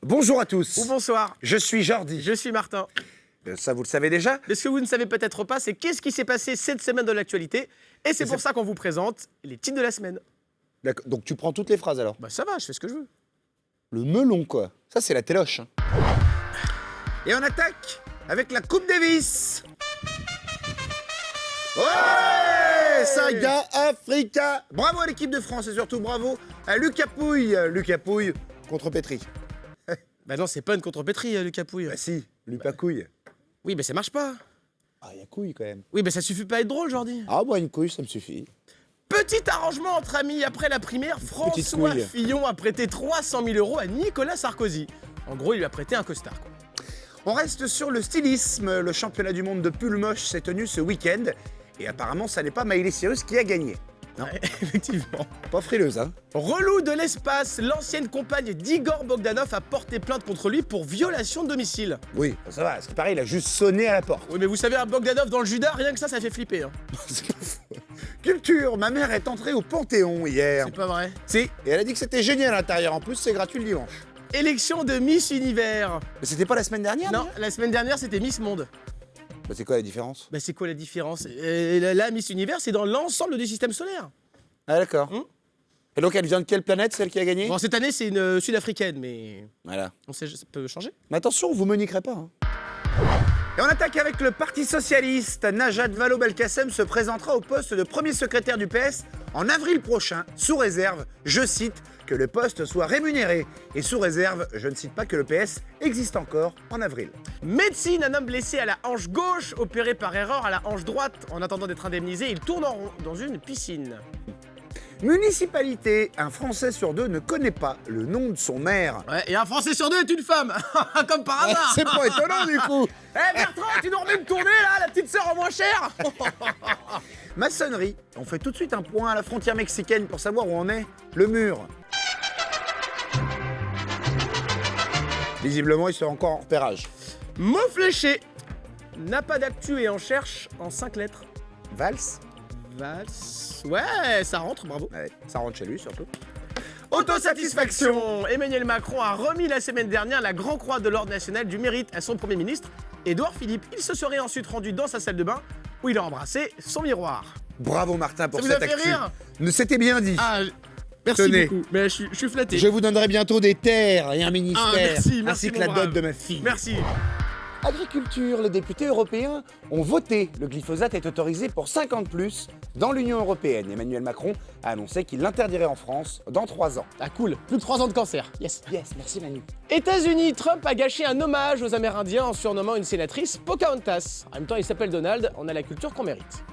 Bonjour à tous. Ou bonsoir. Je suis Jordi. Je suis Martin. Ça, vous le savez déjà. Mais ce que vous ne savez peut-être pas, c'est qu'est-ce qui s'est passé cette semaine dans l'actualité. Et c'est pour ça qu'on vous présente les titres de la semaine. D'accord. Donc tu prends toutes les phrases alors. Bah ça va, je fais ce que je veux. Le melon, quoi. Ça, c'est la téloche. Hein. Et on attaque avec la Coupe Davis. Ouais, Saga Africa. Bravo à l'équipe de France et surtout bravo à Lucas Pouille. Lucas Pouille contre Petri. Bah non, c'est pas une contrepétrie, Lucas Pouille. Bah si, Lucas Couille. Oui, mais ça marche pas. Ah, il y a couille quand même. Oui, mais ça suffit pas à être drôle, Jordi. Ah, moi, une couille, ça me suffit. Petit arrangement entre amis après la primaire, François couille. Fillon a prêté 300 000 € à Nicolas Sarkozy. En gros, il lui a prêté un costard, quoi. On reste sur le stylisme. Le championnat du monde de pull moche s'est tenu ce week-end. Et apparemment, ça n'est pas Miley Cyrus qui a gagné. Non, Ouais, effectivement. pas frileuse, hein. Relou de l'espace, l'ancienne compagne d'Igor Bogdanov a porté plainte contre lui pour violation de domicile. Oui, ça va. Ce qui paraît, il a juste sonné à la porte. Oui, mais vous savez, un Bogdanov dans le Judas, rien que ça fait flipper. Hein. C'est pas faux. Culture, ma mère est entrée au Panthéon hier. C'est pas vrai. Si, et elle a dit que c'était génial à l'intérieur. En plus, c'est gratuit le dimanche. Élection de Miss Univers. Mais c'était pas la semaine dernière? Non, déjà la semaine dernière, c'était Miss Monde. Bah, c'est quoi la différence? Bah, c'est quoi la différence? Là, Miss Univers, c'est dans l'ensemble du système solaire. Ah, d'accord. Et donc, elle vient de quelle planète, celle qui a gagné? Bon, cette année, c'est une sud-africaine, mais Voilà. on sait, ça peut changer. Mais attention, vous me niquerez pas. Hein. Et on attaque avec le Parti Socialiste. Najat Vallaud-Belkacem se présentera au poste de premier secrétaire du PS en avril prochain, sous réserve, je cite, que le poste soit rémunéré. Et sous réserve, je ne cite pas que le PS existe encore en avril. Médecine, un homme blessé à la hanche gauche, opéré par erreur à la hanche droite. En attendant d'être indemnisé, il tourne en rond dans une piscine. Municipalité, un Français sur deux ne connaît pas le nom de son maire. Ouais, et un Français sur deux est une femme. Comme par hasard. C'est pas étonnant du coup. Eh Bertrand, tu nous remets une tournée là, la petite sœur en moins cher. Maçonnerie, on fait tout de suite un point à la frontière mexicaine pour savoir où en est le mur. Visiblement, il sera encore en repérage. Mot fléché. N'a pas d'actu et en cherche en 5 lettres. Valse. Valse. Ouais, ça rentre, bravo. Ouais, ça rentre chez lui surtout. Autosatisfaction. Emmanuel Macron a remis la semaine dernière la Grand Croix de l'Ordre national du mérite à son Premier ministre, Édouard Philippe. Il se serait ensuite rendu dans sa salle de bain où il a embrassé son miroir. Bravo Martin pour Ça vous cette a fait actu. rire? C'était bien dit. Ah, merci Tenez. beaucoup. Mais je suis flatté. Je vous donnerai bientôt des terres et un ministère, merci ainsi que mon la brave. dot de ma fille. Merci. Agriculture, les députés européens ont voté. Le glyphosate est autorisé pour 5 ans de plus dans l'Union européenne. Emmanuel Macron a annoncé qu'il l'interdirait en France dans 3 ans. Ah cool, plus de 3 ans de cancer. Yes. Yes, merci Manu. États-Unis, Trump a gâché un hommage aux Amérindiens en surnommant une sénatrice Pocahontas. En même temps, il s'appelle Donald, on a la culture qu'on mérite.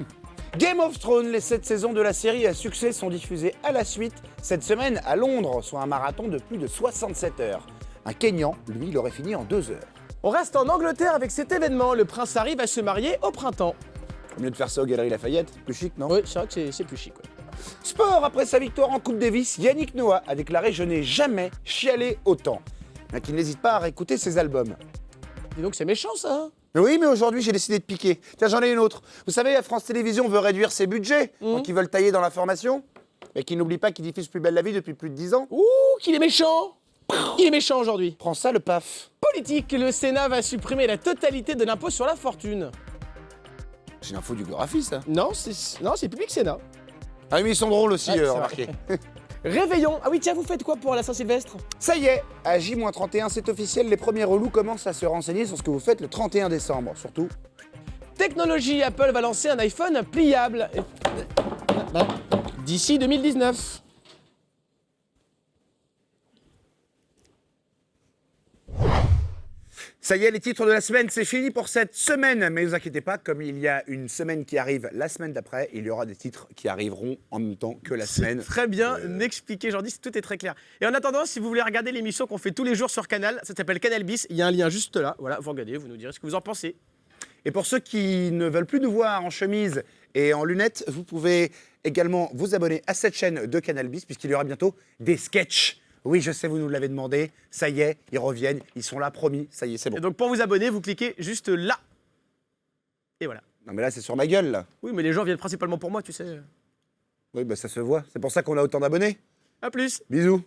Game of Thrones, les 7 saisons de la série à succès sont diffusées à la suite cette semaine à Londres, soit un marathon de plus de 67 heures. Un Kenyan, lui, l'aurait fini en 2 heures. On reste en Angleterre avec cet événement. Le prince Harry va se marier au printemps. Au mieux de faire ça aux Galeries Lafayette, plus chic, non? Oui, c'est vrai que c'est plus chic. Ouais. Sport, après sa victoire en Coupe Davis, Yannick Noah a déclaré « Je n'ai jamais chialé autant ». Mais qu'il n'hésite pas à réécouter ses albums. Dis donc, c'est méchant ça. Hein. Mais oui, mais aujourd'hui, j'ai décidé de piquer. Tiens, j'en ai une autre. Vous savez, France Télévisions veut réduire ses budgets, donc ils veulent tailler dans la formation. Mais qu'ils n'oublient pas qu'ils diffusent Plus belle la vie depuis plus de 10 ans. Ouh, qu'il est méchant. Il est méchant aujourd'hui. Prends ça, le paf. Politique, le Sénat va supprimer la totalité de l'impôt sur la fortune. C'est une info du Gorafi, ça. Non, c'est Public Sénat. Ah oui, mais ils sont drôles aussi, Ouais, c'est remarquez. Réveillon. Ah oui, tiens, vous faites quoi pour la Saint-Sylvestre? Ça y est, à J-31, c'est officiel, les premiers relous commencent à se renseigner sur ce que vous faites le 31 décembre, surtout. Technologie, Apple va lancer un iPhone pliable. D'ici 2019. Ça y est, les titres de la semaine, c'est fini pour cette semaine. Mais ne vous inquiétez pas, comme il y a une semaine qui arrive la semaine d'après, il y aura des titres qui arriveront en même temps que la semaine. Très bien expliqué, Jordi, tout est très clair. Et en attendant, si vous voulez regarder l'émission qu'on fait tous les jours sur Canal, ça s'appelle Canal Bis, il y a un lien juste là. Voilà, vous regardez, vous nous direz ce que vous en pensez. Et pour ceux qui ne veulent plus nous voir en chemise et en lunettes, vous pouvez également vous abonner à cette chaîne de Canal Bis, puisqu'il y aura bientôt des sketchs. Oui, je sais, vous nous l'avez demandé. Ça y est, ils reviennent, ils sont là, promis. Ça y est, c'est bon. Et donc pour vous abonner, vous cliquez juste là. Et voilà. Non, mais là, c'est sur ma gueule, là. Oui, mais les gens viennent principalement pour moi, tu sais. Oui, bah ça se voit. C'est pour ça qu'on a autant d'abonnés. À plus. Bisous.